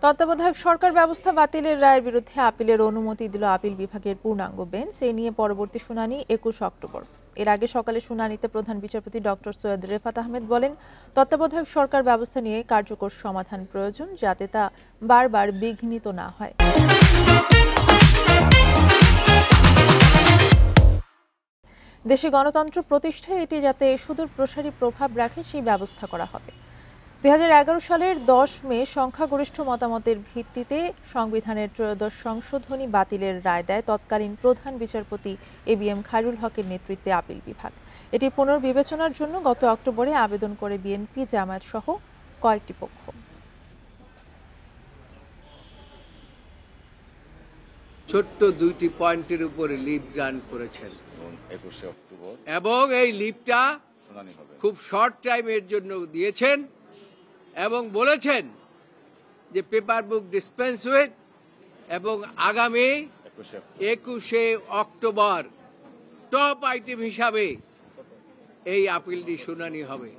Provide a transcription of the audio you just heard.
তত্ত্বাবধায়ক সরকার ব্যবস্থা বাতিলের রায়ের বিরুদ্ধে আপিলের অনুমতি দিল আপিল বিভাগের পূর্ণাঙ্গ বেঞ্চ। এ নিয়ে পরবর্তী শুনানি ২১ অক্টোবর। এর আগে সকালে শুনানিতে প্রধান বিচারপতি ডক্টর সৈয়দ রেফাত আহমেদ বলেন, তত্ত্বাবধায়ক সরকার ব্যবস্থা নিয়ে কার্যকর সমাধান প্রয়োজন, যাতে তা বারবার বিঘ্নিত না হয়। দেশে গণতন্ত্র প্রতিষ্ঠায় এটি যাতে সুদূর প্রসারী প্রভাব রাখে সেই ব্যবস্থা করা হবে। ২০১১ সালের ১০ মে সংখ্যাগরিষ্ঠ মতামতের ভিত্তিতে সংবিধানের ত্রয়োদশ সংশোধনী বাতিলের রায় দেয় তৎকালীন প্রধান বিচারপতি এবিএম খায়রুল হকের নেতৃত্বে আপিল বিভাগ। এটি পুনর্বিবেচনার জন্য গত অক্টোবরে আবেদন করে বিএনপি, জামায়াত সহ কয়েকটি পক্ষ। ছোট্ট দুইটি পয়েন্টের উপরে লিভ গ্রান্ট করেছেন ২১ অক্টোবর, এবং এই লিভটা খুব শর্ট টাইমের জন্য দিয়েছেন এবং বলেছেন যে পেপার বুক ডিসপেন্স উইথ, এবং আগামী ২১শে অক্টোবর টপ আইটেম হিসাবে এই আপিলটি শুনানি হবে।